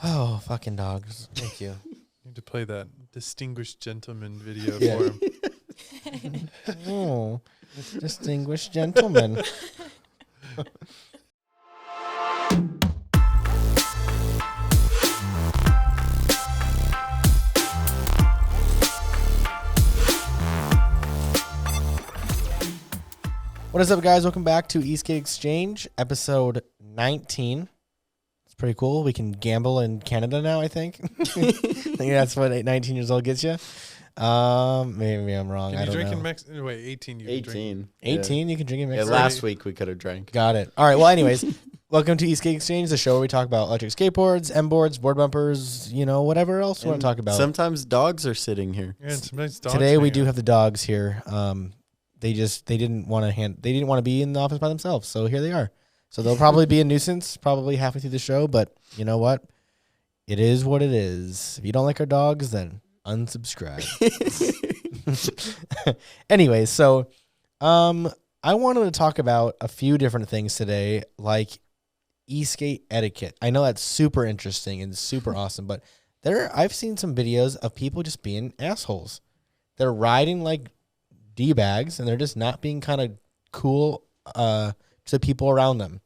Oh, fucking dogs. Thank you. Need to play that distinguished gentleman video for him. Oh, distinguished gentleman. What is up, guys? Welcome back to Eastgate Exchange, episode 19. It's pretty cool. We can gamble in Canada now, I think. I think that's what 19 years old gets you. Maybe I'm wrong. Can I you don't drink know. in Mexico? Wait, 18. You can drink. 18. 18? You can drink in Yeah, Mexico? last week we could have drank. Got it. All right. Well, anyways, welcome to Eastgate Exchange, the show where we talk about electric skateboards, MBoards, board bumpers, whatever else we want to talk about. Sometimes dogs are sitting here. Yeah, and sometimes dogs Today we hang do out. have the dogs here. They didn't want to be in the office by themselves, so here they are. So they'll probably be a nuisance probably halfway through the show, but you know what? It is what it is. If you don't like our dogs, then unsubscribe. Anyways, so I wanted to talk about a few different things today, like Esk8 etiquette. I know that's super interesting and super awesome, but I've seen some videos of people just being assholes. They're riding like D-bags, and they're just not being kind of cool to people around them.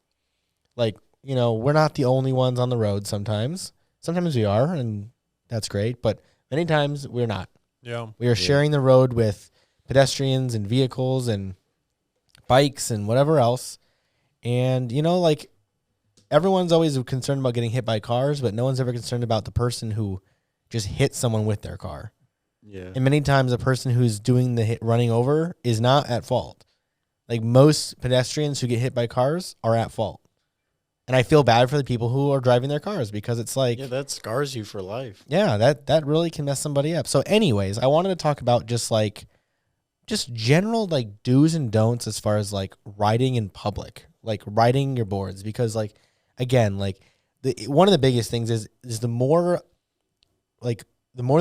Like, we're not the only ones on the road sometimes. Sometimes we are, and that's great, but many times we're not. Yeah. We are sharing the road with pedestrians and vehicles and bikes and whatever else. And, like, everyone's always concerned about getting hit by cars, but no one's ever concerned about the person who just hit someone with their car. Yeah. And many times the person who's doing the running over is not at fault. Like, most pedestrians who get hit by cars are at fault. And I feel bad for the people who are driving their cars because it's like, Yeah, that scars you for life. yeah, that really can mess somebody up. So anyways, I wanted to talk about just general like do's and don'ts as far as like riding in public, like riding your boards, because like, again, like one of the biggest things is the more that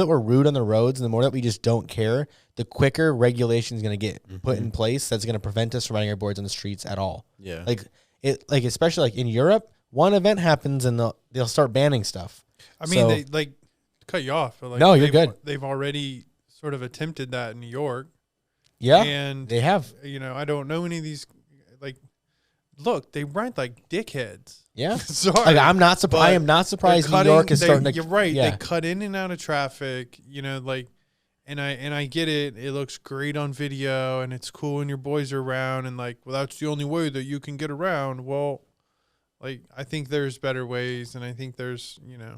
we're rude on the roads and the more that we just don't care, the quicker regulation is going to get put in place that's going to prevent us from riding our boards on the streets at all. Yeah. Like especially like in Europe, one event happens and they'll start banning stuff. I mean, they like cut you off. But, like, No, you're good. They've already sort of attempted that in New York. Yeah, And they have. I don't know any of these. Like, look, they ride like dickheads. Yeah, Sorry, like I am not surprised New York is starting to. You're right. Yeah. They cut in and out of traffic. And I get it. It looks great on video, and it's cool when your boys are around. And like, well, that's the only way that you can get around. Well, like, I think there's better ways, and I think there's, yeah.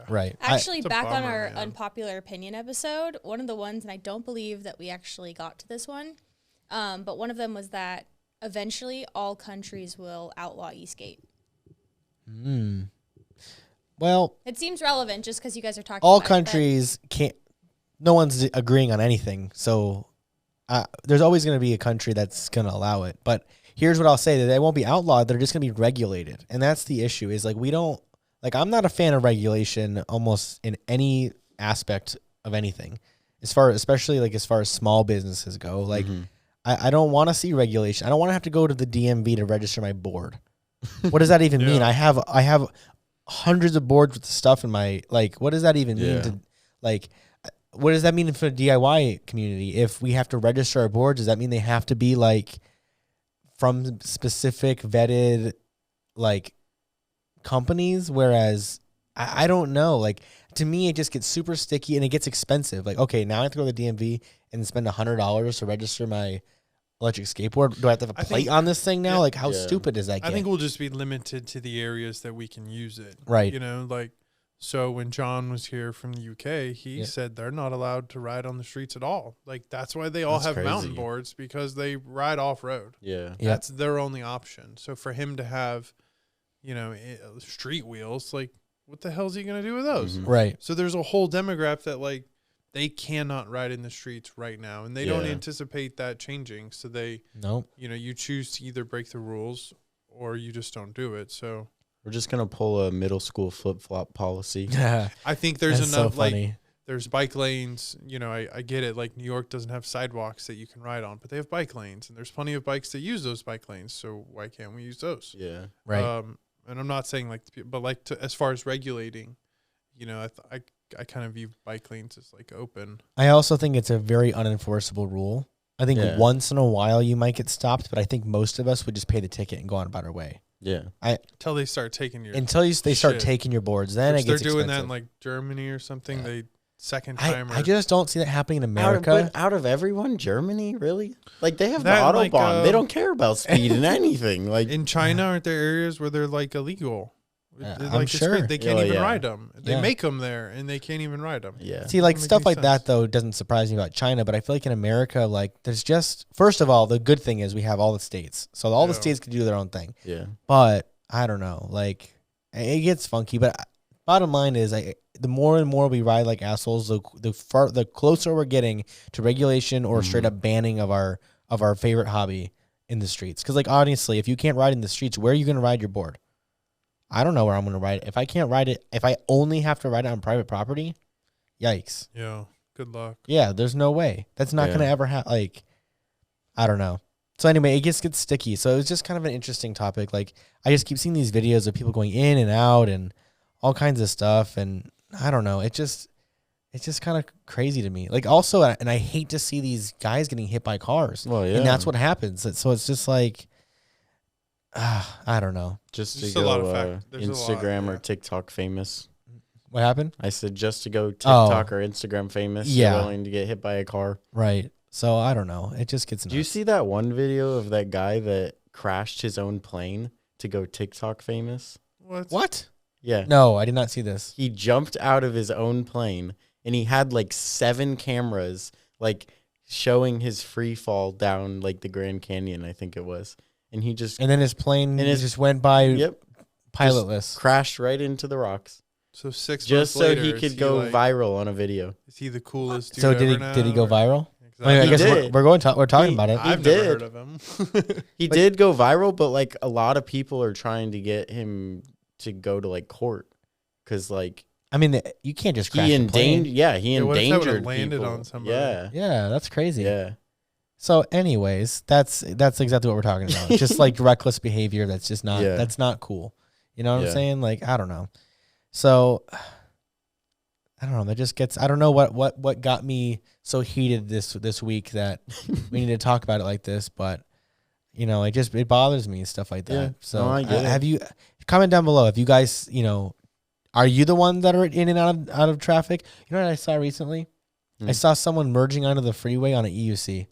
Right. Actually, It's a back on bummer, our man. unpopular opinion episode, one of the ones, and I don't believe that we actually got to this one, but one of them was that eventually all countries will outlaw Eastgate. Well, It seems relevant just because you guys are talking all about it, countries can't. No one's agreeing on anything, so there's always going to be a country that's going to allow it. But here's what I'll say: that they won't be outlawed; they're just going to be regulated, and that's the issue. Is like we don't like. I'm not a fan of regulation almost in any aspect of anything, especially as far as small businesses go. Like I don't want to see regulation. I don't want to have to go to the DMV to register my board. What does that even mean? I have hundreds of boards with stuff in my what does that even mean to what does that mean for the DIY community? If we have to register our boards, does that mean they have to be from specific vetted companies? Whereas I don't know. To me, it just gets super sticky and it gets expensive. Okay, now I have to go to the DMV and spend $100 to register my electric skateboard. Do I have to have a plate on this thing now? How stupid does that get? I think we'll just be limited to the areas that we can use it. Right. So when John was here from the UK, he said they're not allowed to ride on the streets at all. That's why they all have mountain boards, because they ride off road. Yeah. That's their only option. So for him to have, street wheels, what the hell is he going to do with those? Right. So there's a whole demographic that they cannot ride in the streets right now, and they don't anticipate that changing. So they, you choose to either break the rules or you just don't do it. So We're just going to pull a middle school flip-flop policy. I think there's That's enough, so funny. there's bike lanes. I get it. New York doesn't have sidewalks that you can ride on, but they have bike lanes, and there's plenty of bikes that use those bike lanes. So why can't we use those? Yeah. Right. and I'm not saying like, but like as far as regulating, you know, I kind of view bike lanes as like open. I also think it's a very unenforceable rule. I think once in a while you might get stopped, but I think most of us would just pay the ticket and go on about our way. Yeah. Until they start taking your they start taking your boards, then it gets they're doing expensive. that in like Germany or something. They second time. I just don't see that happening in America. Out of everyone, Germany, really? Like they have the That, Autobahn. like, they don't care about speed and anything. Like in China, aren't there areas where they're like illegal? I'm sure. They can't even ride them. They Yeah. make them there, and they can't even ride them. yeah. See, like Doesn't make stuff any like that sense. though doesn't surprise me about China, but I feel like in America, like there's just first of all, the good thing is we have all the states, so all the Yeah. states can do their own thing. Yeah. But I don't know, like it gets funky. But bottom line is, the more and more we ride like assholes, the closer we're getting to regulation or straight up banning of our favorite hobby in the streets. Because like honestly, if you can't ride in the streets, where are you going to ride your board? I don't know where I'm going to ride it. If I can't ride it, if I only have to ride it on private property, yikes. Yeah. Good luck. Yeah, there's no way. That's not going to ever happen. Like, I don't know. So anyway, it just gets sticky. So it was just kind of an interesting topic. Like, I just keep seeing these videos of people going in and out and all kinds of stuff. And I don't know. It's just kind of crazy to me. Like, also, and I hate to see these guys getting hit by cars. Well, yeah. And that's what happens. So it's just like, I don't know. Just There's to a lot go of there's a lot, Instagram or yeah. TikTok famous. What happened? I said just to go TikTok or Instagram famous. Yeah. You're willing to get hit by a car. Right. So I don't know. It just gets nuts. Do you see that one video of that guy that crashed his own plane to go TikTok famous? What? Yeah. No, I did not see this. He jumped out of his own plane and he had like 7 cameras like showing his free fall down like the Grand Canyon, I think it was. And he just And then his plane just went by pilotless. crashed right into the rocks. So 6 Just months so later, he is could go like, viral on a video. Is he the coolest dude So ever did he go now, or- viral? Exactly. I mean, I He guess did. we're talking about it. I've He never did. heard of him. He did go viral, but like a lot of people are trying to get him to go to like court because like I mean, you can't just crash he a plane. endangered. Yeah, he Yeah, what if that would've endangered landed people. on somebody? Yeah, Yeah, that's crazy. yeah. So, anyways, that's exactly what we're talking about. Just like reckless behavior. That's just not. Yeah. That's not cool. You know what I'm Yeah. saying? Like, I don't know. So, I don't know. That just gets. I don't know what got me so heated this week that we need to talk about it like this. But you know, it bothers me and stuff like that. Yeah. So, No, I get it. have you comment down below? If you guys, are you the one that are in and out of traffic? You know what I saw recently? I saw someone merging onto the freeway on an EUC.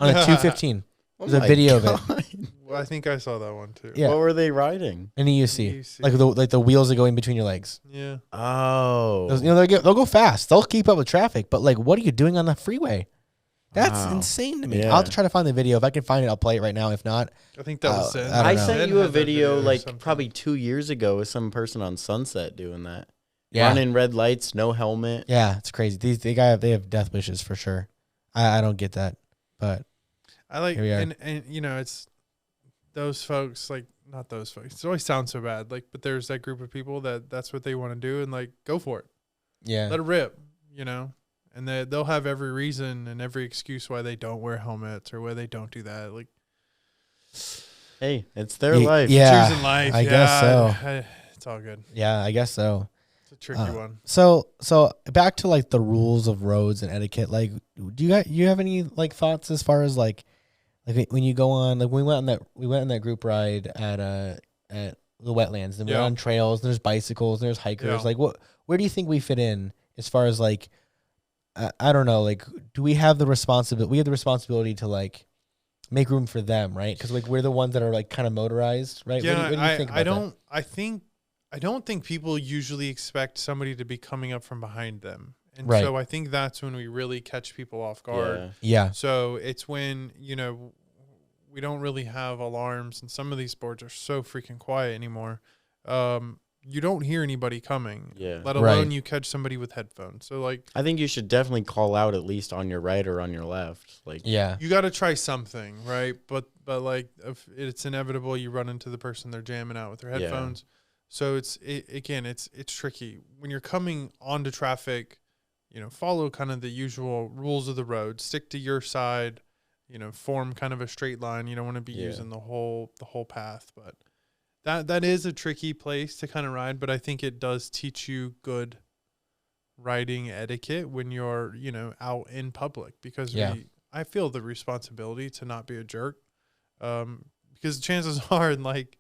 On a 215. There's a video of it. Well, I think I saw that one too. Yeah. What were they riding? An EUC. EUC. Like the wheels that go in between your legs. Yeah. Oh, Those, they'll go fast. They'll keep up with traffic. But like, what are you doing on the freeway? That's Wow. insane to me. Yeah. I'll have to try to find the video. If I can find it, I'll play it right now. If not, I think that was Zen. I don't I know. sent Zen you a had that video or like something. probably 2 years ago with some person on Sunset doing that. yeah, Running red lights, no helmet. yeah, it's crazy. They have death wishes for sure. I don't get that, but I like, Here we are. and it's those folks, like, not those folks. It always sounds so bad. Like, but there's that group of people that's what they want to do, and like, go for it. yeah, Let it rip, and they'll have every reason and every excuse why they don't wear helmets or why they don't do that. Like, Hey, it's their Ye- life. yeah. choosing life. I guess so. It's all good. yeah, I guess so. It's a tricky one. So back to like the rules of roads and etiquette. Like, do you have any like thoughts as far as like when you go on, like we went on that group ride at the wetlands, and we're Yeah. on trails, and there's bicycles, and there's hikers. Yeah. Like where do you think we fit in as far as like I don't know, like do we have the responsibility? We have the responsibility to like make room for them, right? Because like we're the ones that are like kind of motorized, right? Yeah, what do you think about that? I don't think people usually expect somebody to be coming up from behind them. And Right. so I think that's when we really catch people off guard. Yeah. Yeah, So it's when, we don't really have alarms, and some of these boards are so freaking quiet anymore. You don't hear anybody coming, Yeah. let Right. alone you catch somebody with headphones. So like, I think you should definitely call out at least on your right or on your left. Like, yeah, you got to try something, right? But like, if it's inevitable, you run into the person they're jamming out with their Yeah. headphones. So it's tricky when you're coming onto traffic. Follow kind of the usual rules of the road. Stick to your side. Form kind of a straight line. You don't want to be Yeah. using the whole path. But that is a tricky place to kind of ride, but I think it does teach you good riding etiquette when you're, out in public, because I feel the responsibility to not be a jerk. Because chances are, like,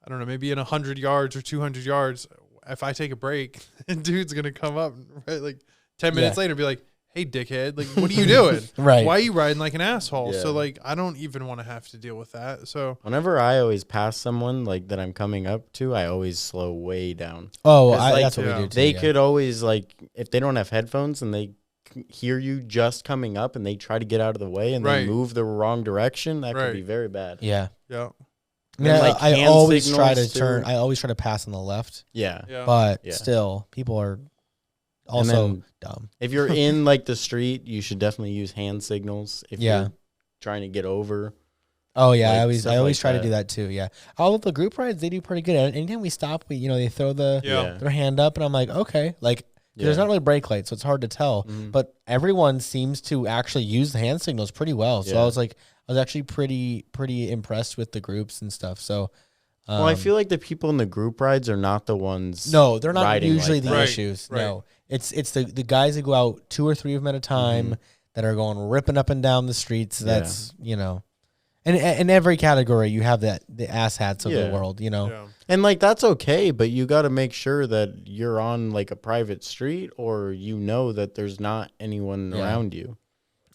I don't know, maybe in 100 yards or 200 yards, if I take a break, dude's going to come up, right, like 10 minutes later, be like, hey, dickhead, like, what are you doing? Right. Why are you riding like an asshole? Yeah. So, like, I don't even want to have to deal with that. So, Whenever I always pass someone like that I'm coming up to, I always slow way down. Oh, 'Cause, like, that's what we do too. They could always, like, if they don't have headphones and they hear you just coming up and they try to get out of the way and they move the wrong direction, that could be very bad. Yeah. yeah. Yeah, like, I hand always try to signals too. turn. I always try to pass on the left, Yeah. but Yeah. still, people are also then dumb. If you're in, like, the street, you should definitely use hand signals if you're trying to get over. Oh yeah, like, I always stuff like try to that. do that too. Yeah, all of the group rides they do pretty good. Anytime we stop, they throw Yeah. their hand up, and I'm like, okay, like there's not really brake lights, so it's hard to tell. Mhm. But everyone seems to actually use the hand signals pretty well. So Yeah. I was actually pretty impressed with the groups and stuff. So. Well, I feel like the people in the group rides are not the ones. No, they're not riding usually like the that. issues. Right. No, it's the guys that go out 2 or 3 of them at a time that are going ripping up and down the streets. That's and in every category you have the asshats of the world. Yeah. And, like, that's okay, but you got to make sure that you're on, like, a private street or that there's not anyone around you.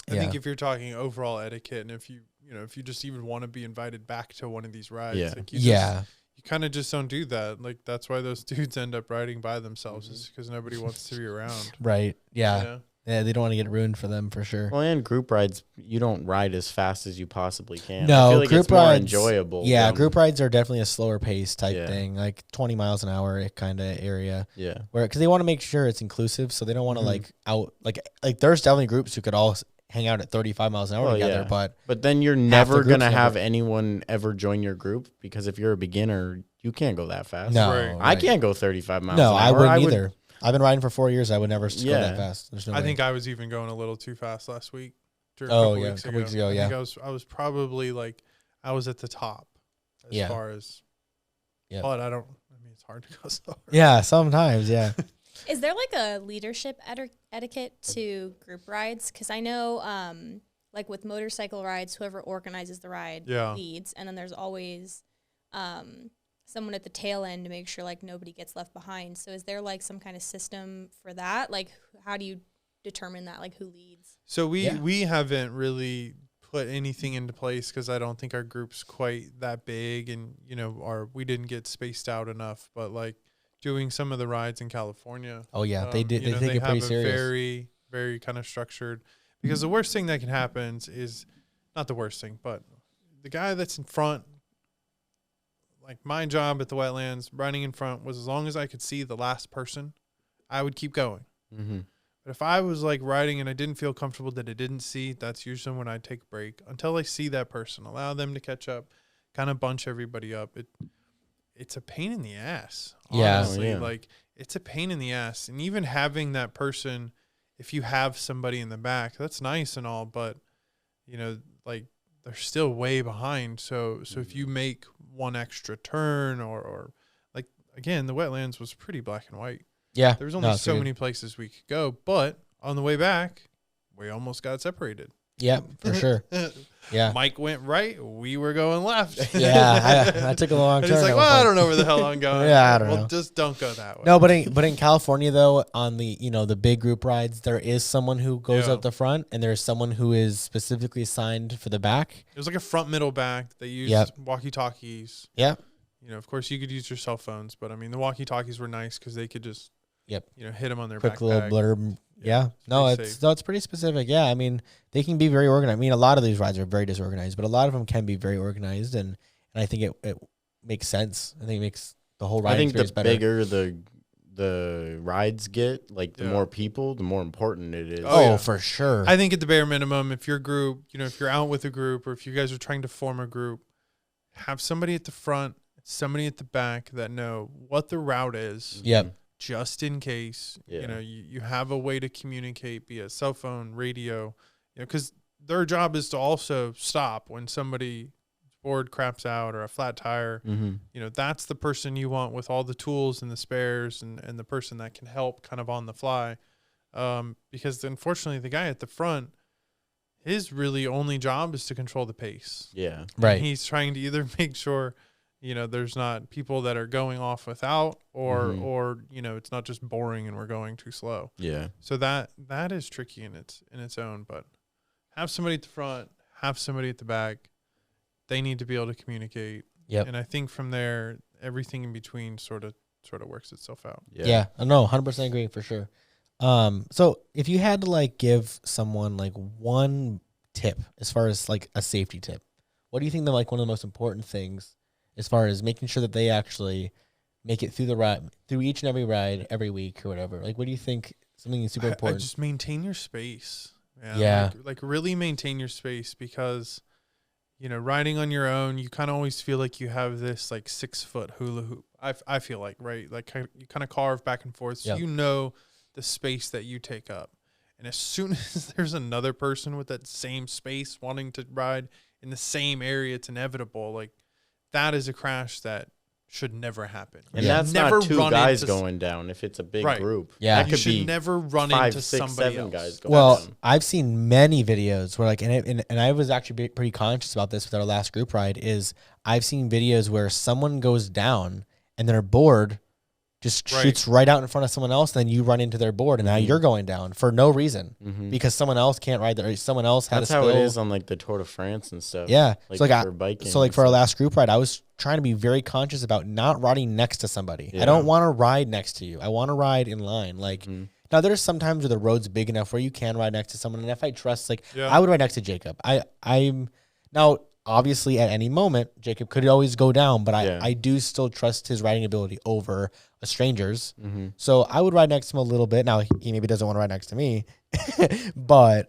I think if you're talking overall etiquette, and if you just even want to be invited back to one of these rides, like you kind of just don't do that. Like, that's why those dudes end up riding by themselves, is because nobody wants to be around. Right. Yeah. You know? Yeah. They don't want to get ruined for them for sure. Well, and group rides, you don't ride as fast as you possibly can. No, I feel like group it's more rides, enjoyable. Yeah, group rides are definitely a slower pace type Yeah. thing, like 20 miles an hour kind of area. Yeah. Because they want to make sure it's inclusive, so they don't want to like there's definitely groups who could all hang out at 35 miles an hour together, but then you're the never group's going to never- have anyone ever join your group, because if you're a beginner, you can't go that fast. No, Right. I can't go 35 miles No, an hour. I wouldn't would- either. I've been riding for 4 years. I would never go that fast. There's no I way. think I was even going a little too fast last week. a couple weeks ago. I Yeah. think I was probably like, I was at the top as far as. Yeah. But it's hard to go slower. Yeah, sometimes. Yeah. Is there like a leadership etiquette to group rides? Because I know, like with motorcycle rides, whoever organizes the ride leads, and then there's always someone at the tail end to make sure like nobody gets left behind. So is there like some kind of system for that? Like, how do you determine that? Like, who leads? So we haven't really put anything into place, because I don't think our group's quite that big, and we didn't get spaced out enough. But like doing some of the rides in California, Oh yeah, they did. They take it pretty have serious. a very, very kind of structured. Because the worst thing that can happen is not the worst thing, but the guy that's in front. Like, my job at the wetlands, riding in front, was as long as I could see the last person, I would keep going. Mhm. But if I was like riding and I didn't feel comfortable that I didn't see, that's usually when I take a break until I see that person, allow them to catch up, kind of bunch everybody up. It's a pain in the ass. Yeah. Honestly. Yeah. Like, it's a pain in the ass. And even having that person, if you have somebody in the back, that's nice and all, but like, they're still way behind. So if you make one extra turn or like, again, the wetlands was pretty black and white. Yeah. There was only it's so good. many places we could go, but on the way back, we almost got separated. Yeah, for sure. Yeah. Mike went right, we were going left. Yeah, I took a long And turn. it's like, at well, one I point. don't know where the hell I'm going. Yeah, I don't know. Well, just don't go that way. No, but in California though, on the the big group rides, there is someone who goes Yeah. up the front, and there's someone who is specifically assigned for the back. It was like a front, middle, back. They used Yep. walkie-talkies. Yeah. Of course, you could use your cell phones, but I mean, the walkie-talkies were nice because they could just, Yep. hit them on their Quick backpack. little blurb. Yeah. No, pretty it's safe. no, it's pretty specific. Yeah. I mean, they can be very organized. I mean, a lot of these rides are very disorganized, but a lot of them can be very organized, and I think it makes sense. I think it makes the whole ride I think the experience better. bigger the rides get, like the Yeah. more people, the more important it is. Oh, yeah. for sure. I think at the bare minimum, if your group, if you're out with a group, or if you guys are trying to form a group, have somebody at the front, somebody at the back that know what the route is, Yep. just in case. Yeah. You have a way to communicate via cell phone, radio, because their job is to also stop when somebody board craps out or a flat tire, you know, that's the person you want with all the tools and the spares and the person that can help kind of on the fly. Because unfortunately the guy at the front, his really only job is to control the pace. Yeah. Right. And he's trying to either make sure, you know, there's not people that are going off without or, you know, it's not just boring and we're going too slow. Yeah. So that is tricky in its own, but have somebody at the front, have somebody at the back. They need to be able to communicate. Yep. And I think from there, everything in between sort of works itself out. Yeah. No, 100% agree for sure. So if you had to like give someone like one tip as far as like a safety tip, what do you think that like one of the most important things as far as making sure that they actually make it through the ride, through each and every ride every week or whatever? Like, what do you think something super important? I just maintain your space. Yeah. Like really maintain your space because, you know, riding on your own, you kind of always feel like you have this like 6 foot hula hoop. I feel like, right? Like you kind of carve back and forth. So you know the space that you take up. And as soon as there's another person with that same space wanting to ride in the same area, it's inevitable. Like that is a crash that should never happen. And that's never not 2 guys going down if it's a big group. Yeah. That You could should be never run 5, into 6, somebody 7 else. guys going Well, down. I've seen many videos where like, and I was actually pretty conscious about this with our last group ride is I've seen videos where someone goes down and their board just shoots right out in front of someone else. And then you run into their board and now you're going down for no reason because someone else can't ride there. Someone else had That's a how spill. it is on like the Tour de France and stuff. Yeah. Like so like for biking. So like for our last group ride, I was trying to be very conscious about not riding next to somebody. I don't want to ride next to you. I want to ride in line. Like now there's sometimes where the road's big enough where you can ride next to someone. And if I trust, like I would ride next to Jacob. I'm now obviously at any moment, Jacob could always go down, but I do still trust his riding ability over a stranger's. So I would ride next to him a little bit. Now he maybe doesn't want to ride next to me, but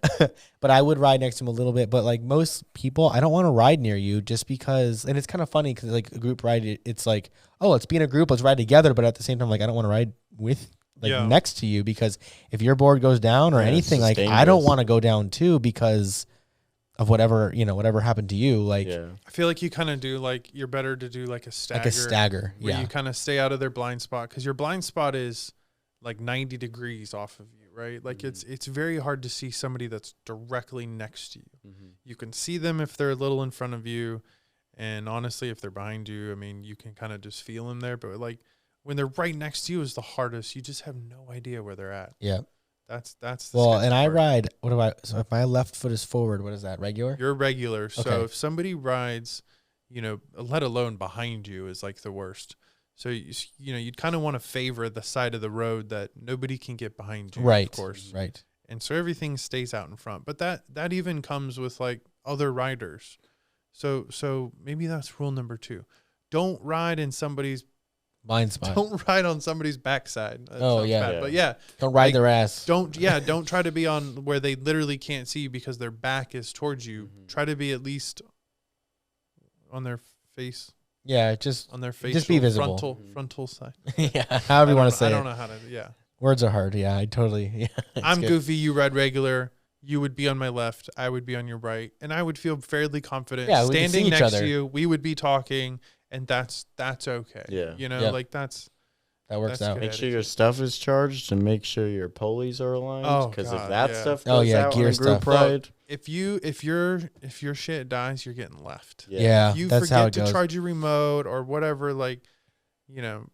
I would ride next to him a little bit. But like most people, I don't want to ride near you just because, and it's kind of funny because like a group ride, it's like, oh, let's be in a group, let's ride together. But at the same time, like I don't want to ride with next to you because if your board goes down or anything, like dangerous. I don't want to go down too because of whatever, you know, whatever happened to you. Like, I feel like you kind of do like, you're better to do like a stagger. Like a stagger. Where you kind of stay out of their blind spot. Cause your blind spot is like 90 degrees off of you, right? Like it's very hard to see somebody that's directly next to you. You can see them if they're a little in front of you. And honestly, if they're behind you, I mean, you can kind of just feel them there, but like when they're right next to you is the hardest. You just have no idea where they're at. Yeah. That's the well, and I part. ride. What do I? So if my left foot is forward, what is that? Regular. You're regular. So Okay. if somebody rides, you know, let alone behind you is like the worst. So you know, you'd kind of want to favor the side of the road that nobody can get behind you. Right. Of course. Right. And so everything stays out in front. But that even comes with like other riders. So maybe that's rule number 2. Don't ride in somebody's blind spot. Don't ride on somebody's backside. That Oh sounds yeah. bad. But yeah. Don't ride like, their ass. Don't try to be on where they literally can't see you because their back is towards you. Try to be at least on their face. Yeah, just on their face. Just be visible. Frontal side. Yeah, however you want to say it. I don't know how to. Yeah. Words are hard. Yeah, I totally. Yeah. I'm goofy. You ride regular. You would be on my left. I would be on your right, and I would feel fairly confident standing next to you. We would be talking, and that's okay. Yeah. You know, like that works out. Make sure your stuff is charged and make sure your pulleys are aligned. Because if that stuff goes out gear on a group stuff. ride, if your shit dies, you're getting left. Yeah, if you that's how it forget goes. to charge your remote or whatever, like, you know,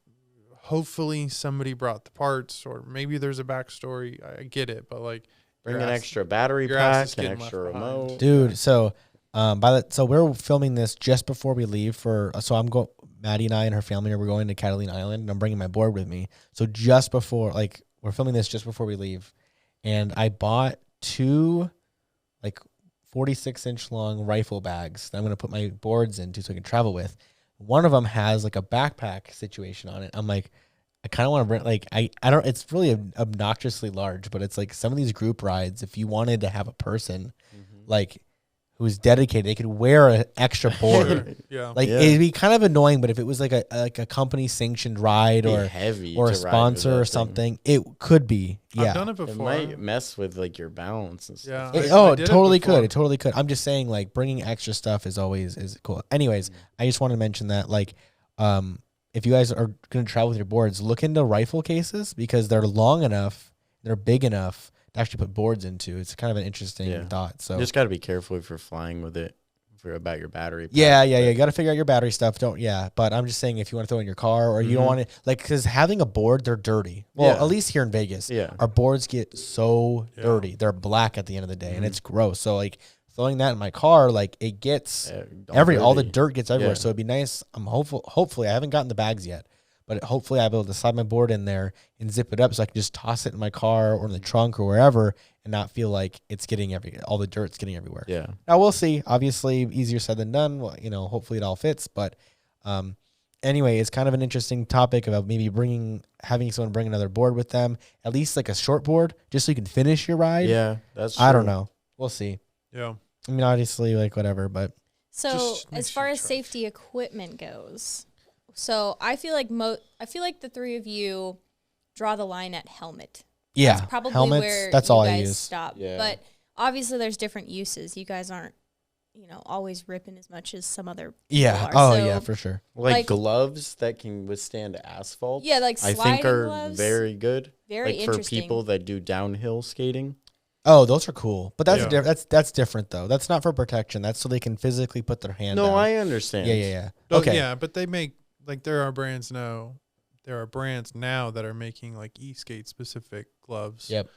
hopefully somebody brought the parts or maybe there's a backstory. I get it, but like bring an extra battery pack, an extra remote, dude. So, so we're filming this just before we leave for. So Maddie and I and her family we're going to Catalina Island, and I'm bringing my board with me. So just before, like, we're filming this just before we leave, and I bought 2, like, 46-inch long rifle bags that I'm gonna put my boards into so I can travel with. One of them has like a backpack situation on it. I'm like, I kind of want to bring, like, I don't, it's really obnoxiously large, but it's like some of these group rides, if you wanted to have a person like who's dedicated, they could wear an extra board. Yeah. Like it'd be kind of annoying, but if it was like a company sanctioned ride Be or heavy or to a ride with sponsor that or thing. something, it could be. Yeah. I've done it It before. might mess with like your balance and stuff. Yeah. It did totally before. could. It totally could. I'm just saying, like, bringing extra stuff is always cool. Anyways, I just want to mention that, like, if you guys are going to travel with your boards, look into rifle cases because they're long enough, they're big enough to actually put boards into. It's kind of an interesting thought. So You just got to be careful if you're flying with it about your battery pack. Yeah. You got to figure out your battery stuff. But I'm just saying if you want to throw it in your car or you don't want to, like, because having a board, they're dirty. Well, at least here in Vegas, our boards get so dirty. They're black at the end of the day and it's gross. So, like, throwing that in my car, like, it gets all the dirt gets everywhere. So it'd be nice. I'm hopefully I haven't gotten the bags yet, but hopefully I'll be able to slide my board in there and zip it up so I can just toss it in my car or in the trunk or wherever and not feel like it's getting all the dirt's getting everywhere. Yeah. Now we'll see. Obviously, easier said than done. Well, hopefully it all fits. But anyway, it's kind of an interesting topic about maybe having someone bring another board with them, at least like a short board, just so you can finish your ride. Yeah, that's true. I don't know. We'll see. Yeah. I mean, obviously, like, whatever, but So Just make as sure far you as try. safety equipment goes, so I feel like the three of you draw the line at helmet. yeah, That's probably helmets. where That's you all I guys use. stop. Yeah. But obviously, there's different uses. You guys aren't, always ripping as much as some other Yeah. people are. Oh, So, yeah, for sure. Like gloves that can withstand asphalt. Yeah, like I sliding think are gloves. very good. Very like for interesting. people that do downhill skating. Oh, those are cool, but that's Yeah. that's different though. That's not for protection. That's so they can physically put their hand. No, down. I understand. Yeah. But Okay. Yeah, but they make, like, there are brands now that are making, like, Eastgate specific gloves. Yep.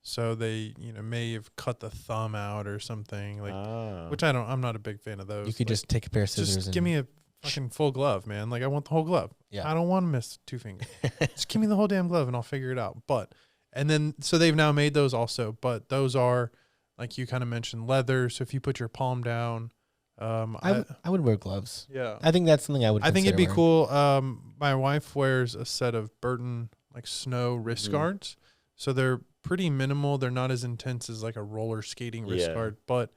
So they, may have cut the thumb out or something, like, Ah. which I'm not a big fan of those. You could Like, just take a pair of scissors. just and give me a fucking full glove, man. Like, I want the whole glove. Yeah. I don't want to miss 2 fingers. Just give me the whole damn glove and I'll figure it out. And then, so they've now made those also, but those are, like you kind of mentioned, leather. So if you put your palm down, I would wear gloves. yeah. I think that's something I would. I think it'd be consider cool. My wife wears a set of Burton, like, snow wrist guards. So they're pretty minimal. They're not as intense as, like, a roller skating wrist guard, but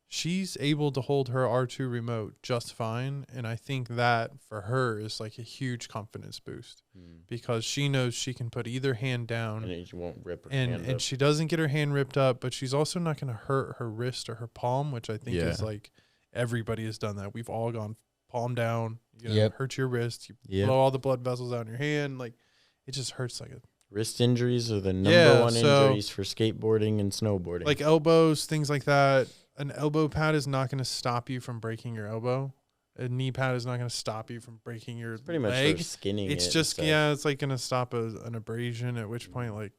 she's able to hold her R2 remote just fine. And I think that for her is, like, a huge confidence boost because she knows she can put either hand down And it won't rip her hand and up. she doesn't get her hand ripped up, but she's also not going to hurt her wrist or her palm, which I think is, like, everybody has done that. We've all gone palm down. You know, hurt your wrist. You blow all the blood vessels out in your hand. Like, it just hurts like a... Wrist injuries are the number one so, injuries for skateboarding and snowboarding. Like elbows, things like that. An elbow pad is not going to stop you from breaking your elbow. A knee pad is not going to stop you from breaking your pretty much leg. for skinning It's it just, and stuff. it's like going to stop an abrasion, at which point, like,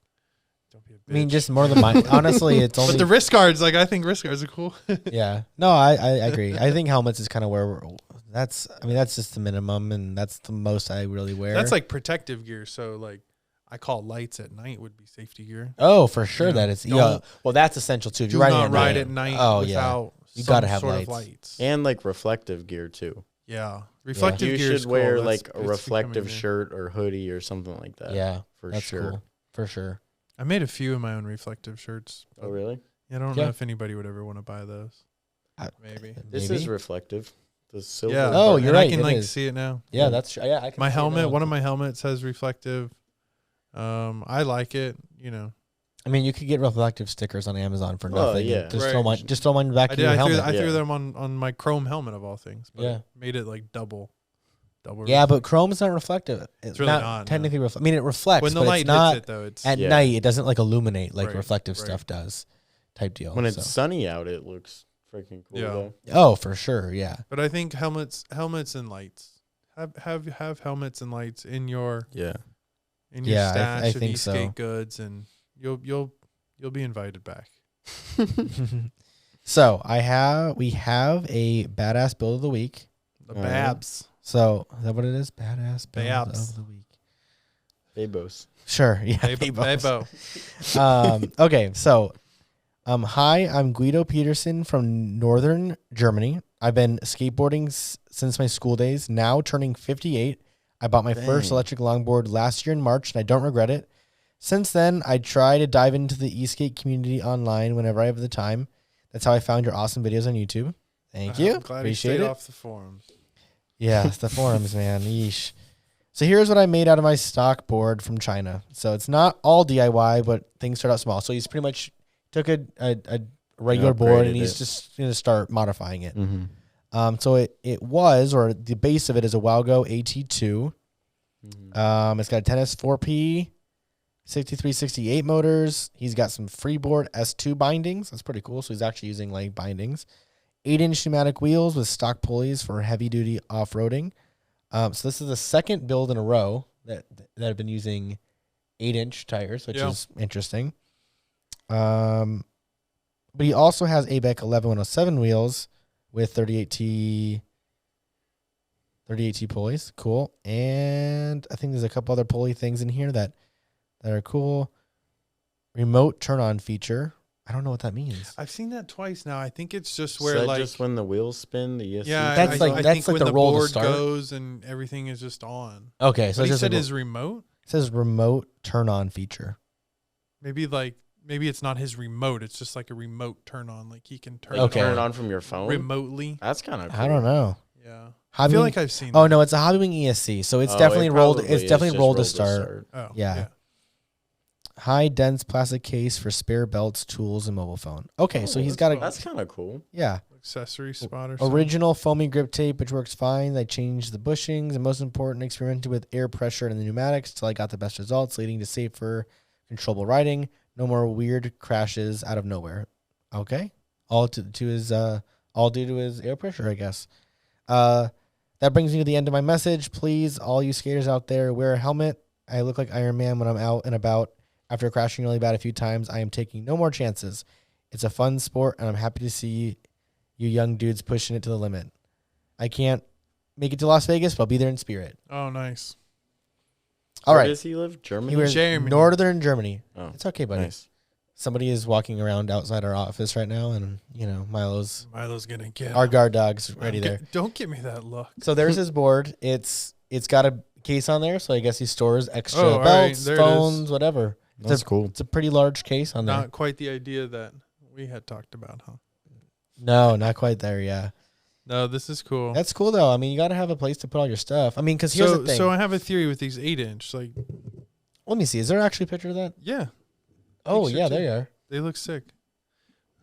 don't be a bitch. I mean, just more than mine. Honestly, it's only. But the wrist guards, like, I think wrist guards are cool. Yeah. No, I agree. I think helmets is kind of where that's just the minimum, and that's the most I really wear. That's like protective gear. So, like, I call lights at night would be safety gear. Oh, for sure. Yeah. That is. Don't- Yeah. Well, that's essential too. If Do you're riding not at ride night. at night Oh, without You some gotta have sort lights. of lights. And like reflective gear too. Yeah. Reflective You gear is should cool. wear That's- like a it's reflective becoming shirt or hoodie or something like that. Yeah, for that's sure. cool. For sure. I made a few of my own reflective shirts. Oh really? I don't Yeah. know if anybody would ever want to buy those. Maybe. This Maybe. is reflective. The silver. Yeah. Oh, part. you're and right, I can it like is. see it now. Yeah, that's true. Yeah, I can My see it helmet. now. One of my helmets has reflective. I like it. You know. I mean, you could get reflective stickers on Amazon for Oh, nothing. yeah. Just Right. throw mine back I to did. your I helmet. threw Yeah. them on my chrome helmet of all things. But Yeah. made it like double. Yeah, but chrome's not reflective. It's really not not, no. technically reflective. I mean, it reflects, when the but light it's not hits it though, it's at Yeah. night. It doesn't like illuminate like Right, reflective right. stuff does, type deal. When it's so. sunny out, it looks freaking cool. Yeah. Though. Oh, for sure. Yeah. But I think helmets and lights. Have helmets and lights in your Yeah. Yeah, stash I of think Eastgate so. goods, and you'll be invited back. So we have a badass build of the week. The Oh, yeah. Babs. So is that what it is? Badass build Babs. of the week. Babos. Sure. Yeah. Babo. Okay. So, hi, I'm Guido Peterson from Northern Germany. I've been skateboarding since my school days, now turning 58. I bought my first Dang. electric longboard last year in March, and I don't regret it. Since then, I try to dive into the Eastgate community online whenever I have the time. That's how I found your awesome videos on YouTube. Thank you. I'm glad Appreciate he stayed it. off the forums. Yeah, it's the forums, man. Yeesh. So here's what I made out of my stock board from China. So it's not all DIY, but things start out small. So he's pretty much took a regular board and he's just going to start modifying it. So it was, or the base of it is a Walgo AT2. It's got a 10S4P, 6368 motors. He's got some freeboard S2 bindings. That's pretty cool. So he's actually using like bindings. 8-inch pneumatic wheels with stock pulleys for heavy duty off-roading. So this is the second build in a row that have been using 8-inch tires, which is interesting. But he also has ABEC 11107 wheels with 38T pulleys. Cool. And I think there's a couple other pulley things in here that are cool. Remote turn-on feature. I don't know what that means. I've seen that twice now. I think it's just where like just when the wheels spin, the ESC. Yeah, that's I think when the roll board to start. goes and everything is just on. Okay, so What he just said is remote. It says remote turn-on feature. Maybe it's not his remote. It's just like a remote turn on. Like he can turn Okay. it Turn it on on from your phone remotely. That's kind of cool. I don't know. Yeah, Hobby I feel Wing- like I've seen. Oh that. no, it's a Hobby Wing ESC, so it's Oh, definitely it rolled. probably It's is definitely just rolled to rolled start. Oh Yeah. High dense plastic case for spare belts, tools, and mobile phone. Okay, so he's got a That's kind of cool. Accessory spot or something. original foamy grip tape, which works fine. I changed the bushings, and most important, experimented with air pressure in the pneumatics till I got the best results, leading to safer, controllable riding. No more weird crashes out of nowhere. Okay, all due to his air pressure, I guess. That brings me to the end of my message. Please, all you skaters out there, wear a helmet. I look like Iron Man when I'm out and about. After crashing really bad a few times, I am taking no more chances. It's a fun sport, and I'm happy to see you young dudes pushing it to the limit. I can't make it to Las Vegas, but I'll be there in spirit. Oh, nice. All Where right. does he live? Germany? He wears Germany. Northern Germany. Oh, It's okay, buddy. nice. Somebody is walking around outside our office right now, and, Milo's, gonna get our guard dog's ready there. Don't give me that look. So there's his board. It's got a case on there, so I guess he stores extra Oh, all right. belts, There it phones, is. whatever. That's cool. It's a pretty large case on there. Not quite the idea that we had talked about, huh? No, not quite there. Yeah, No, this is cool. that's cool though. I mean, you got to have a place to put all your stuff. I mean, because here's the thing. So I have a theory with these 8-inch. Like, Let me see. Is there actually a picture of that? yeah, Oh think so, yeah, too. there you are. they look sick.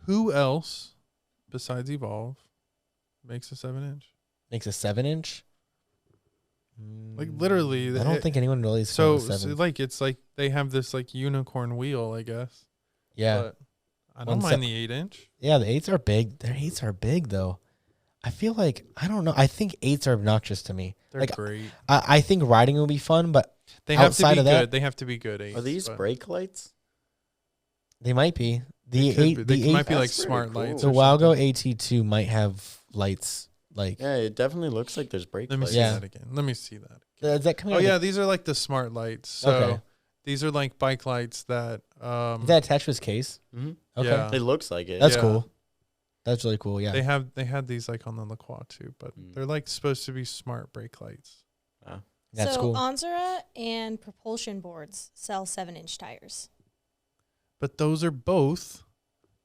Who else besides Evolve makes a 7-inch? Makes a 7-inch. Like literally, I don't think anyone really. Is So, so seven. like it's like they have this like unicorn wheel, I guess. Yeah, But I don't One mind the 8-inch. yeah. The 8s are big. Their 8s are big though. I feel like I don't know. I think 8s are obnoxious to me. They're Like great. I think riding will be fun, but They have to outside be of that- good. They have to be good. 8s, Are these but brake lights? they might be they the could 8. be. The They might 8. be like That's pretty smart cool. lights. The or Walgo something. AT2 might have lights. Like Yeah, it definitely looks like there's brake Let me lights. see Yeah. that again. Let me see that. is that coming? Oh out yeah, these are like the smart lights. So Okay. these are like bike lights that. Is that attached to his case? Mm-hmm. Okay, Yeah. It looks like it. that's Yeah. cool. That's really cool. Yeah. They had these like on the LaCroix too, but Mm. they're like supposed to be smart brake lights. That's so cool. Onzera and propulsion boards sell 7-inch tires. But those are both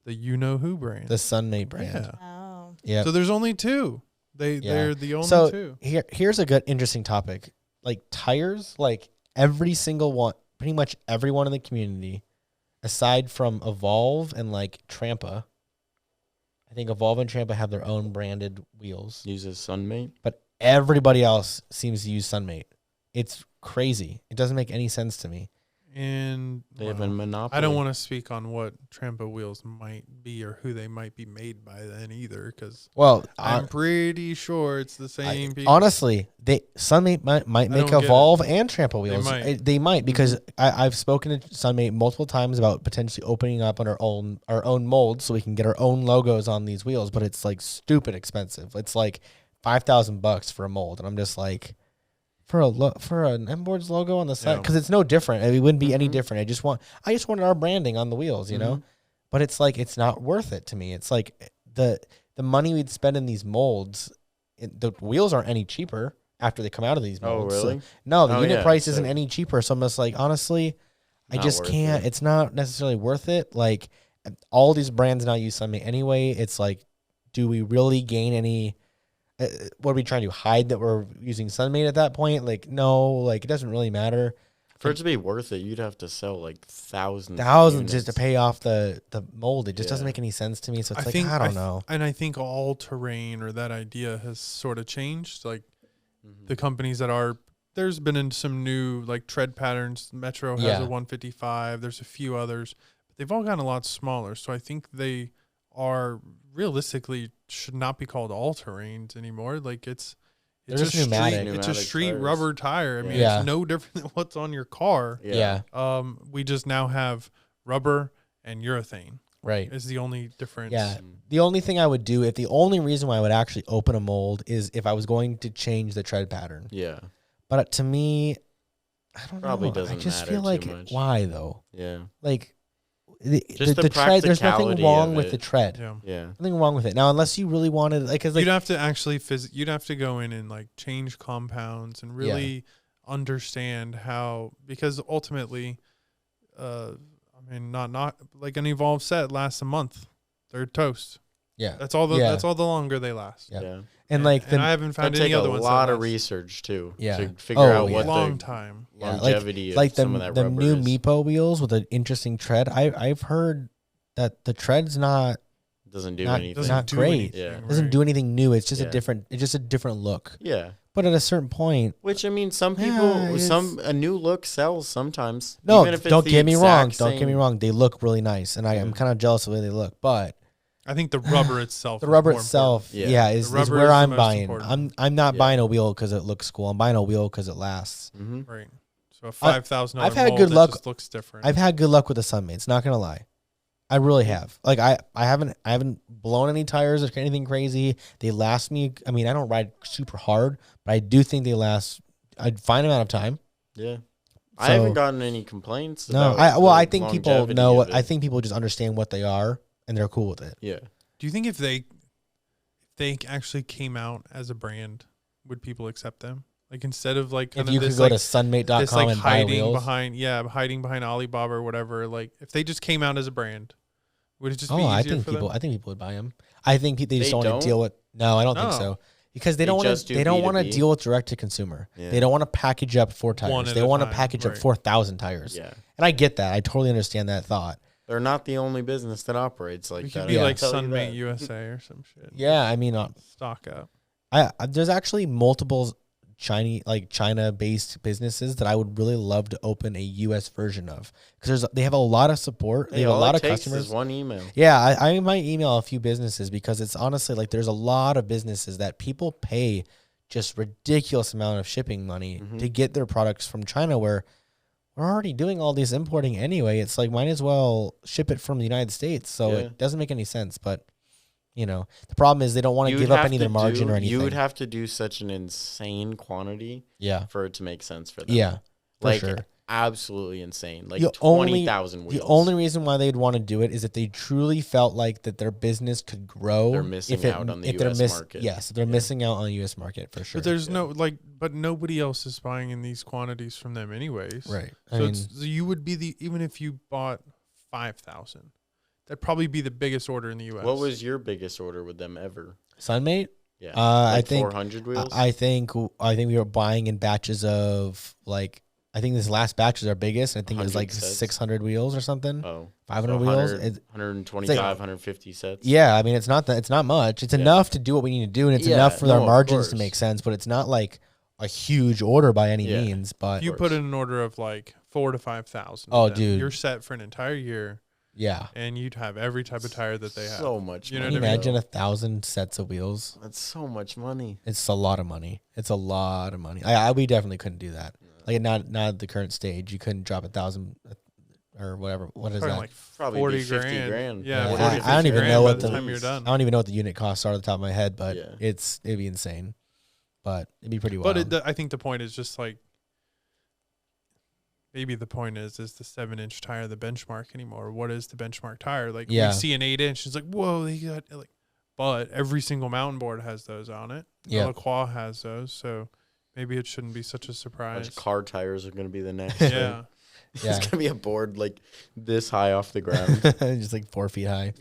the you know who brand. The Sunmate brand. Yeah. Oh. Yeah. So there's only two. They're the only So two. here's a good interesting topic. Like tires, like every single one, pretty much everyone in the community, aside from Evolve and like Trampa. I think Evolve and Trampa have their own branded wheels, Uses Sunmate. but everybody else seems to use Sunmate. It's crazy. It doesn't make any sense to me. And They have a monopoly. I don't want to speak on what Trampa wheels might be or who they might be made by then either, because Well, I'm pretty sure it's the same people. honestly, Sunmate might make don't get Evolve and Trampa wheels. might. They might because I've spoken to Sunmate multiple times about potentially opening up on our own molds so we can get our own logos on these wheels. But it's like stupid expensive. It's like $5,000 for a mold, and I'm just like, for an MBoards logo on the side, Yeah. because it's no different. It wouldn't be any Mhm. different. I just wanted our branding on the wheels, you know. Mhm. But it's like it's not worth it to me. It's like the money we'd spend in these molds, the wheels aren't any cheaper after they come out of these Oh, molds. So- really? no, the Oh, unit yeah, price so- isn't any cheaper. So I'm just like, honestly, I Not just worth can't. it. It's not necessarily worth it. Like, All these brands now use Sunmate anyway. It's like, do we really gain any? What are we trying to hide that we're using Sunmate at that point? Like, no, like it doesn't really matter. For it to be worth it, you'd have to sell like thousands just to pay off the mold. It just doesn't make any sense to me. So it's I don't know. And I think all terrain or that idea has sort of changed. Like the companies that are, there's been some new like tread patterns. Metro has a 155. There's a few others, but they've all gotten a lot smaller. So I think they are realistically should not be called all terrains anymore. Like it's a street tires. Rubber tire. I mean, it's no different than what's on your car. Yeah. We just now have rubber and urethane. Right. Is the only difference. Yeah. The only thing I would do, the only reason why I would actually open a mold is if I was going to change the tread pattern. Yeah. But to me, I don't Probably know. Doesn't I just matter feel like, too much. why though? Yeah. Like, Just the tread, there's nothing practicality wrong of with it. the tread. Yeah. Nothing wrong with it. Now, unless you really wanted, like, cause like, You'd have to actually you'd have to go in and like change compounds and really understand how, because ultimately, I mean, not like an evolved set lasts a month. They're toast. Yeah. That's all the longer they last. Yeah. And like, I haven't found any other ones. A lot of research too. Yeah. To figure out what long the time longevity like of some of that the rubber new is. MeePo wheels with an interesting tread. I've heard that the tread's not doesn't do not, anything. not great. Yeah. Doesn't do anything new. It's just a different look. Yeah. But at a certain point, which I mean, some people, a new look sells sometimes. No, even if it's don't the get me wrong. exact Don't get me same- wrong. They look really nice, and I'm kind of jealous of the way they look. But I think the rubber itself. The rubber itself, Yeah. is rubber where is the I'm most buying. important. I'm not buying a wheel because it looks cool. I'm buying a wheel because it lasts. Mhm. Right. So a $5,000. I've had good luck. Just looks different. I've had good luck with the Sunmates. Not gonna lie, I really have. Like I haven't blown any tires or anything crazy. They last me. I mean, I don't ride super hard, but I do think they last a fine amount of time. Yeah. I haven't gotten any complaints. No, about I think people longevity know. of it. I think people just understand what they are and they're cool with it. Yeah. Do you think if they actually came out as a brand, would people accept them? Like instead of like kind If you of could this go like to sunmate.com this like and buy hiding wheels. hiding behind Alibaba or whatever, like if they just came out as a brand, would it just be easier I think for people. them? I think people would buy them. I think they just They don't want to deal with. No, I don't think No. so. Because they They don't want just to. do They don't want to B2B. deal with direct to consumer. Yeah. They don't want to package up 4 One tires. at They a want to time, package up right. 4,000 tires. Yeah. And I get that. I totally understand that thought. They're not the only business that operates like We that. could be Yeah. like I'll tell you Sunmate that. USA or some shit. Yeah, I mean, Stock up. there's actually multiple China-based businesses that I would really love to open a U.S. version of because they have a lot of support. They have a lot of customers. Is one email. Yeah, I might email a few businesses because it's honestly like there's a lot of businesses that people pay just ridiculous amount of shipping money to get their products from China where we're already doing all this importing anyway. It's like might as well ship it from the United States. So it doesn't make any sense. But, the problem is they don't want to give up any of their margin or anything. You would have to do such an insane quantity for it to make sense for them. Yeah, for like sure. absolutely insane. Like The 20,000 wheels. The only reason why they'd want to do it is if they truly felt like that their business could grow. They're missing out on the US market. Yes, they're missing out on the U.S. market for sure. But there's but nobody else is buying in these quantities from them anyways. Right. So you would be even if you bought 5,000, that'd probably be the biggest order in the U.S. What was your biggest order with them ever? Sunmate? Yeah. I think 400 wheels. I think we were buying in batches of I think this last batch is our biggest. I think it was 100 sets. 600 wheels or something. 500 so wheels. 125, 150 sets. Yeah, I mean it's not much. It's enough to do what we need to do, and it's enough for our margins to make sense. But it's not like a huge order by any means. But if you put in an order of like 4,000 to 5,000. Oh, dude, you're set for an entire year. Yeah, and you'd have every type of tire that they have. So much. You know Can you what I mean? imagine 1,000 sets of wheels? That's so much money. It's a lot of money. It's a lot of money. We definitely couldn't do that. Like not at the current stage. You couldn't drop 1,000 or whatever. What is that? Like probably 40 50 grand. Yeah, 40, I don't even know what by the time you're done. I don't even know what the unit costs are at the top of my head, but it'd be insane. But it'd be pretty wild. But I think the point is just like maybe the point is the 7-inch tire the benchmark anymore? What is the benchmark tire? Like we see an 8-inch, it's like whoa, they got like. But every single mountain board has those on it. Yeah, LaCroix has those, so maybe it shouldn't be such a surprise. Car tires are going to be the next. Yeah. Yeah. It's gonna be a board like this high off the ground. Just like 4 feet high.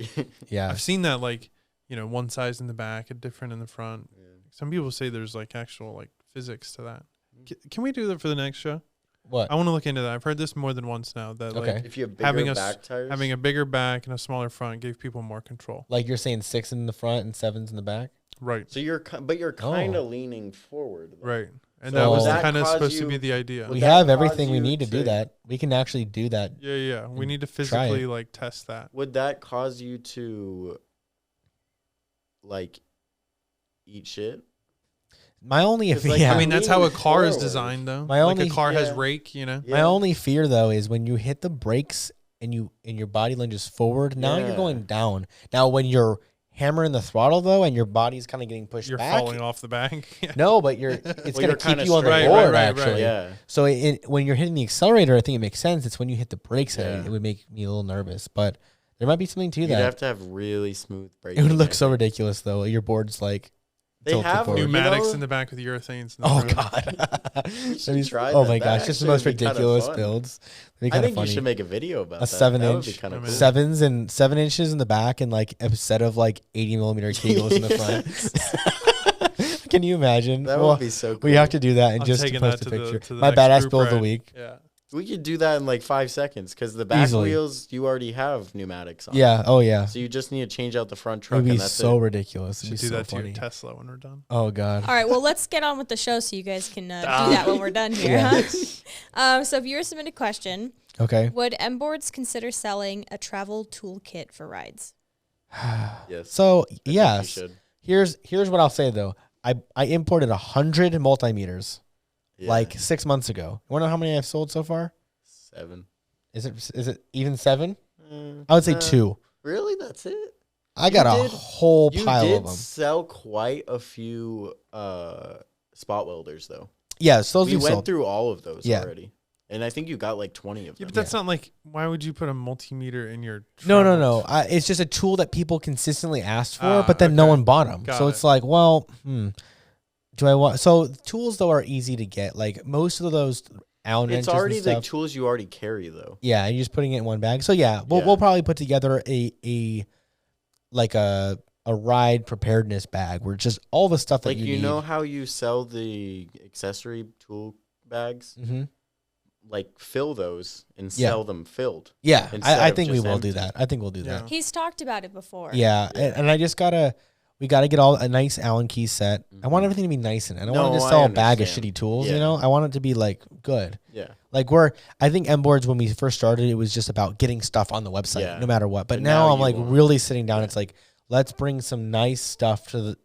Yeah. I've seen that, like, one size in the back and different in the front. Yeah. Some people say there's like actual like physics to that. Can we do that for the next show? What? I want to look into that. I've heard this more than once now. That like If you have bigger back tires, having a bigger back and a smaller front gave people more control. Like you're saying 6 in the front and 7s in the back? Right. so you're kind of leaning forward. Though. Right. And So that was would that kind of cause supposed to you- be the idea. We that have cause everything we you need to do to- that. We can actually do that. Yeah. We need to try physically it. like test that. Would that cause you to like eat shit? My only 'Cause, like, yeah. I mean, that's how a leaning car is forward. designed, though. My like only- a car has Yeah. rake, My Yeah. only fear though is when you hit the brakes and your body lunges forward, now you're Yeah. going down. Now when you're hammering the throttle though and your body's kind of getting pushed You're back. falling off the back. Yeah. No, but it's Well, gonna you're keep kinda you on the straight. board Right, actually. Yeah. So when you're hitting the accelerator, I think it makes sense. It's when you hit the brakes that Yeah. it would make me a little nervous. But there might be something to You'd that. have to have really smooth It braking. would look I so think. ridiculous though. Your board's like They tilted have forward. Pneumatics in the back with urethanes. In the Oh front. god! That'd be- try oh that. my That gosh, just the actually most would be kinda ridiculous fun. builds. That'd be I kind of think funny. you should make a video about that. 7-inch. That would be kind of cool. 7s and 7 inches in the back and like a set of like 80mm cables in the front. Can you imagine? That Well, would be so cool. we have to do that and I'm just to taking post that a to the- picture. to the My next badass group build of the ride. week. Yeah. We could do that in like 5 seconds because the back Easily. wheels you already have pneumatics on. Yeah. Oh yeah. So you just need to change out the front It truck would be and that's so it. ridiculous. It'd Should be do so that to funny. your Tesla when we're done. Oh god. All right, well, let's get on with the show so you guys can do that when we're done here. Yeah. Huh? So, viewer submitted question: Okay. would MBoards consider selling a travel toolkit for rides? Yes. So I think you yes. should. Here's what I'll say though. I imported 100 multimeters Yeah. like 6 months ago. You wanna know how many I've sold so far? 7. Is it even 7? Uh, I would say uh, 2. Really? That's it? I got a did- whole You pile did of them. sell quite a few spot welders though. Yeah, so those We we've went sold. through all of those Yeah. already. And I think you got like 20 of Yeah, them. but that's not like. Why would you put a multimeter in your? No. travel? It's just a tool that people consistently asked for, but then no okay. one bought them. Got So it. it's like, well, do I want? So tools though are easy to get. Like most of those Allen It's wrenches already and the stuff. tools you already carry though. Yeah, and you're just putting it in one bag. So yeah, Yeah. we'll probably put together a ride preparedness bag where it's just all the stuff that Like you you need. know how you sell the accessory tool bags? Mm-hmm. Like fill those and Yeah. sell them filled. Yeah, Instead I of think we just will do empty. that. I think we'll do Yeah. that. He's talked about it before. Yeah, and I just we gotta get all a nice Allen key set. I want Mhm. everything to be nice in it. I don't No, want to just I sell a bag of understand. shitty tools. You Yeah. know, I want it to be like good. Yeah. Like I think MBoards when we first started, it was just about getting stuff on the website, Yeah. no matter what. But But now now I'm you like want- really sitting down. Yeah. It's like let's bring some nice stuff to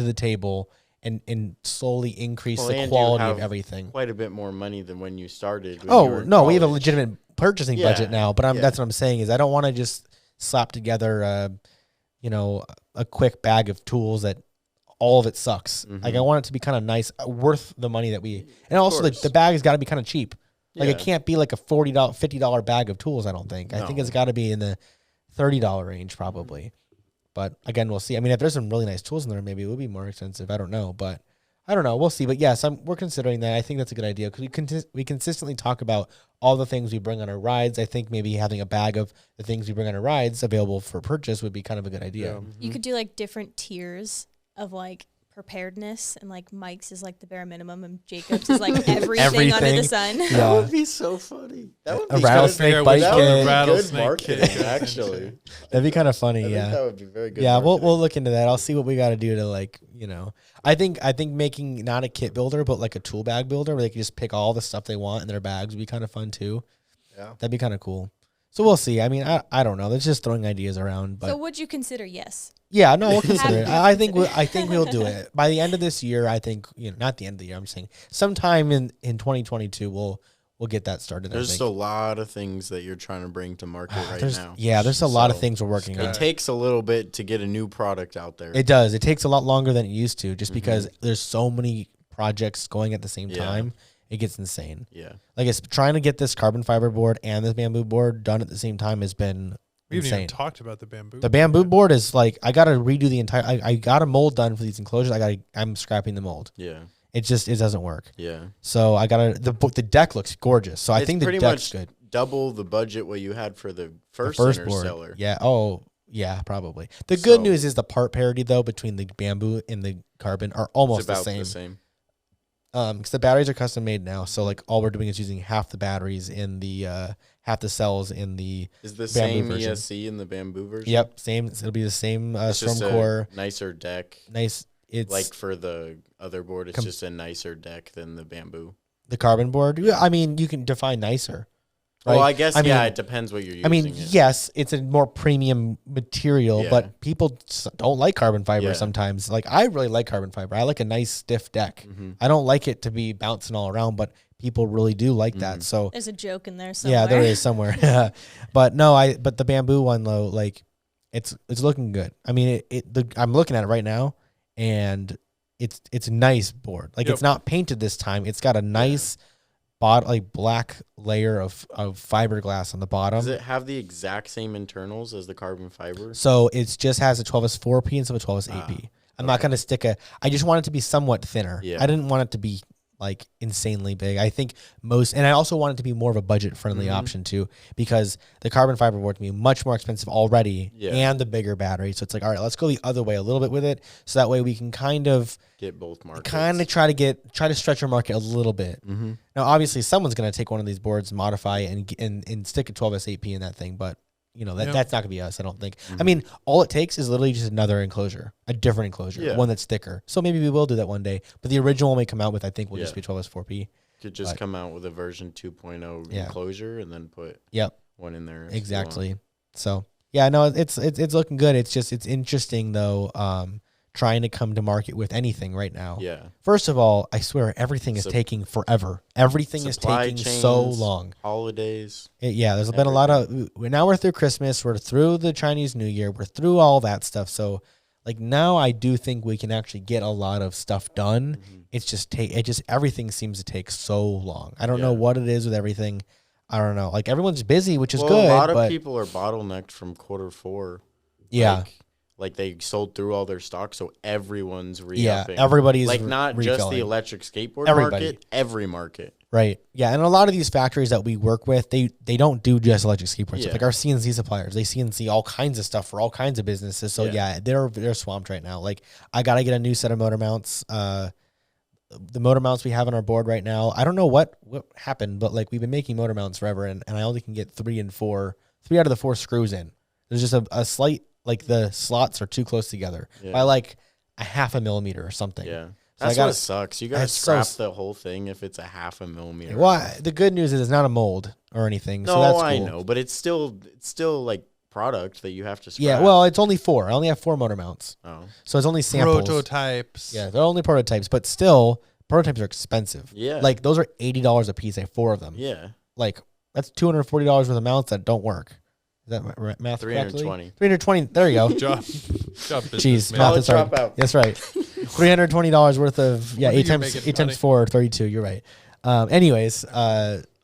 the table and slowly increase Well, the and you quality of have everything. Quite a bit more money than when you started. when you Oh were in no, we have a college. legitimate purchasing budget Yeah, now. But yeah. that's what I'm saying is I don't want to just slap together, a quick bag of tools that all of it sucks. Like I Mhm. want it to be kind of nice, worth the money that we. And also course. the bag has got to be kind of cheap. Like it Yeah. can't be like a $40, $50 bag of tools. I don't think. I think it's No. got to be in the $30 range probably. But again, we'll see. I mean, if there's some really nice tools in there, maybe it would be more expensive. I don't know, but I don't know. We'll see. But yes, we're considering that. I think that's a good idea because we consistently talk about all the things we bring on our rides. I think maybe having a bag of the things we bring on our rides available for purchase would be kind of a good idea. Yeah. You could do like different tiers of like preparedness, and like Mike's is like the bare minimum, and Jacob's is like everything under Everything. the sun. That Yeah. would be so funny. That would A be rattlesnake figure out bite which That kit. would be good Rattlesnake marketing, kit goes into actually. it. That'd be kind of funny. I Yeah. think that would be very good. Yeah, we'll marketing. look into that. I'll see what we got to do to like, I think making not a kit builder but like a tool bag builder where they can just pick all the stuff they want in their bags would be kind of fun too. Yeah. That'd be kind of cool. So we'll see. I mean, I don't know. That's just throwing ideas around, but So would you consider yes? yeah, no, we'll consider it. Have I to think consider I think we'll do it by the end of this year. I think not the end of the year. I'm saying sometime in 2022 we'll get that started. There's I just think. a lot of things that you're trying to bring to market right there's now. there's a lot of So, things we're working on. It takes a little bit to get a new product out there. It does. It takes a lot longer than it used to, just because there's so many projects going at the same Yeah. time. It gets insane. Yeah. Like it's trying to get this carbon fiber board and this bamboo board done at the same time has been We haven't insane. even talked about the bamboo. The bamboo board is like I got to redo the entire. I got a mold done for these enclosures. I'm scrapping the mold. Yeah. It doesn't work. Yeah. So I got to the deck looks gorgeous. So I It's think the pretty deck's much good. double the budget what you had for the first board. Interstellar. Yeah. Oh, yeah, probably. The good news is the part parity though between the bamboo and the carbon are almost It's about the the same. same. Because the batteries are custom made now, so like all we're doing is using half the batteries in the half the cells in the Is the bamboo same version. ESC in the bamboo version? Yep, same. It'll be the same It's Storm just core. a nicer deck. Nice. It's Like for the other board, it's just a nicer deck than the bamboo. the carbon board. Yeah, I mean, you can define nicer. Right? Well, I guess, I mean, it depends what you're using. I mean, yes, it's a more premium material, Yeah. but people don't like carbon fiber Yeah. sometimes. Like, I really like carbon fiber. I like a nice stiff deck. Mhm. I don't like it to be bouncing all around, but people really do like that. So There's a joke in there somewhere. yeah, there is somewhere. But no, but the bamboo one though, like it's looking good. I mean, I'm looking at it right now, and it's a nice board. Like it's not painted this time. It's got a nice black layer of fiberglass on the bottom. Does it have the exact same internals as the carbon fiber? So it just has a 12S4P instead of a 12S8P. I'm not going to I just want it to be somewhat thinner. Yeah. I didn't want it to be like insanely big. I think and I also want it to be more of a budget friendly option too, because the carbon fiber board can be much more expensive already and the bigger battery. So it's like, all right, let's go the other way a little bit with it. So that way we can kind of Get both markets. kind of try to stretch our market a little bit. Mm-hmm. Now, obviously someone's going to take one of these boards, modify it and stick a 12S8P in that thing. But you know, that's not gonna be us, I don't think. I mean, all it takes is literally just another enclosure, a different enclosure, one that's thicker. So maybe we will do that one day. But the original one we come out with, I think, will just be 12S4P. Could just come out with a version 2.0 enclosure and then put one in there. Exactly. So yeah, no, it's looking good. It's just it's interesting though. Trying to come to market with anything right now. Yeah. First of all, I swear everything is taking forever. Everything is taking so long. Holidays. There's been a lot of. Now we're through Christmas. We're through the Chinese New Year. We're through all that stuff. So, like now, I do think we can actually get a lot of stuff done. It's just everything seems to take so long. I don't know what it is with everything. I don't know. Like everyone's busy, which is good. A lot of people are bottlenecked from Q4. Yeah. Like they sold through all their stock, so everyone's re-upping. Yeah, everybody's like not refilling. just the electric skateboard market, every market. Right. Yeah, and a lot of these factories that we work with, they don't do just electric skateboards. Yeah. Like our CNC suppliers, they CNC all kinds of stuff for all kinds of businesses. So they're swamped right now. Like I got to get a new set of motor mounts. The motor mounts we have on our board right now, I don't know what happened, but like we've been making motor mounts forever, and I only can get 3 out of the 4 screws in. There's just a slight. Like the slots are too close together by like a 0.5 millimeter or something. Yeah. So That's what sucks. You got to scrap the whole thing if it's a 0.5 millimeter. Well, the good news is it's not a mold or anything. No, so that's cool. I know, but it's still like product that you have to scrap. Yeah, well, it's only 4. I only have 4 motor mounts. Oh. So it's only samples. Prototypes. Yeah, they're only prototypes, but still, prototypes are expensive. Yeah. Like those are $80 a piece. I have 4 of them. Yeah. Like that's $240 worth of mounts that don't work. Is that math 320. correctly? 320. There you go. Job Jeez, man. math is hard. Drop out. That's right. $320 worth of 8 making times 4, 32. You're right. Anyways, it's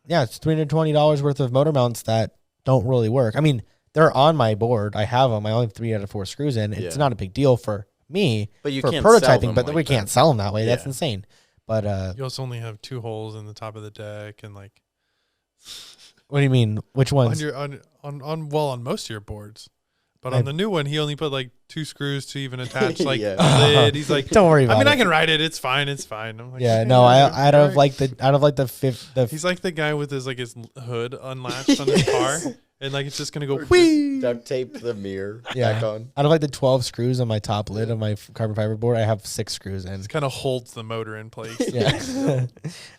$320 worth of motor mounts that don't really work. I mean, they're on my board. I have them. I only have 3 out of 4 screws in. It's not a big deal for me. But you for can't sell prototyping, them but like we that. can't sell them that way. Yeah. That's insane. But You also only have 2 holes in the top of the deck, and like. What do you mean? Which ones? On most of your boards, but on the new one, he only put like 2 screws to even attach like Yeah. the lid. He's like, don't worry about it. I can ride it. It's fine. It's fine. I'm like, Yeah, okay, no, out of alright. the fifth. He's like the guy with his hood unlatched on his car, and like it's just gonna go whee. Duct tape the mirror Yeah. back on. Out of like the 12 screws on my top lid of my carbon fiber board, I have 6 screws in. It kind of holds the motor in place. Yeah.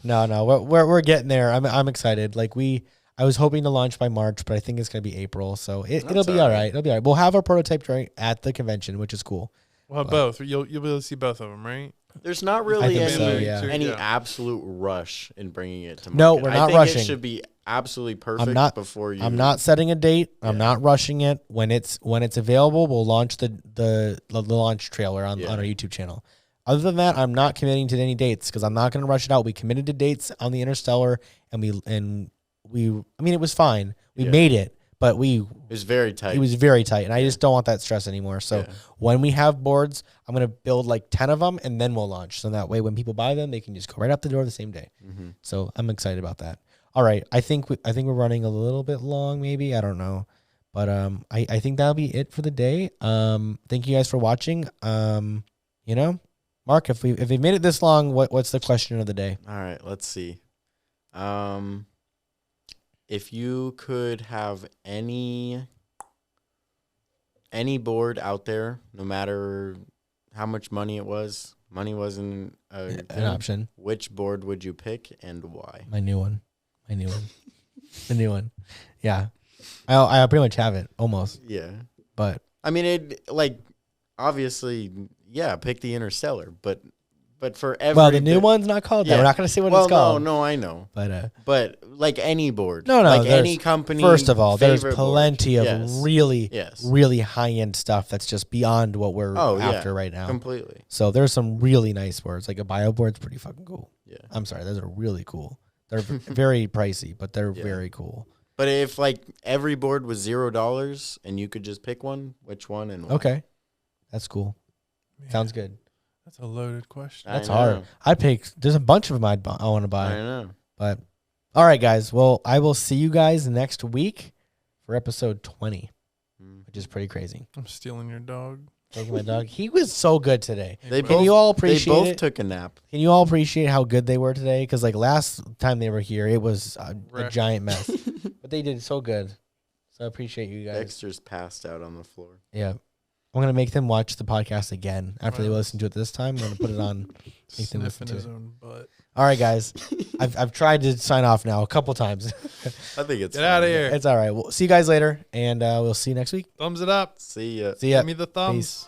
No, we're getting there. I'm excited. Like I was hoping to launch by March, but I think it's gonna be April, so it'll be all right. It'll be all right. We'll have our prototype right at the convention, which is cool. Well, both. You'll be able to see both of them, right? There's not I really think any, so, yeah. any absolute rush in bringing it to market. No, we're not I think rushing. It should be absolutely perfect before you. I'm not setting a date. I'm not rushing it. When it's available, we'll launch the launch trailer on our YouTube channel. Other than that, I'm not committing to any dates because I'm not going to rush it out. We committed to dates on the Interstellar, and it was fine. We made it, but It was very tight. It was very tight, and I just don't want that stress anymore. So when we have boards, I'm going to build like 10 of them, and then we'll launch. So that way, when people buy them, they can just go right out the door the same day. Mm-hmm. So I'm excited about that. All right. I think we're running a little bit long, maybe. I don't know. But I think that'll be it for the day. Thank you guys for watching. Mark, if we made it this long, what's the question of the day? All right, let's see. If you could have any board out there, no matter how much money wasn't An option. Which board would you pick and why? My new one. The new one. Yeah. I pretty much have it almost. Yeah. But I mean, obviously, yeah, pick the Interstellar, but for every the new one's not called that. Yeah. We're not going to say what it's called. No, I know. But like any board. No, like any company. First of all, there's favorite plenty board. of really high-end stuff that's just beyond what we're after right now. Completely. So there's some really nice boards. Like a bio board's pretty fucking cool. Yeah. I'm sorry, those are really cool. They're very pricey, but they're very cool. But if like every board was $0 and you could just pick one, which one and why? Okay. That's cool. Man, Sounds good. That's a loaded question. That's hard. I'd pick. There's a bunch of them I want to buy. I know. But all right, guys. Well, I will see you guys next week for episode 20, which is pretty crazy. I'm stealing your dog. Taking my dog. He was so good today. Can you all appreciate They both it? took a nap. Can you all appreciate how good they were today? Because like last time they were here, it was a giant mess. But they did so good. So I appreciate you guys. Dexter's passed out on the floor. Yeah. I'm going to make them watch the podcast again after they listen to it this time. I'm going to put it on. Make them listen to his it. own butt. All right, guys. I've tried to sign off now a couple times. I think it's Get out of fine. here. It's all right. We'll see you guys later, and we'll see you next week. Thumbs it up. See ya. See ya. Give me the thumbs. Peace.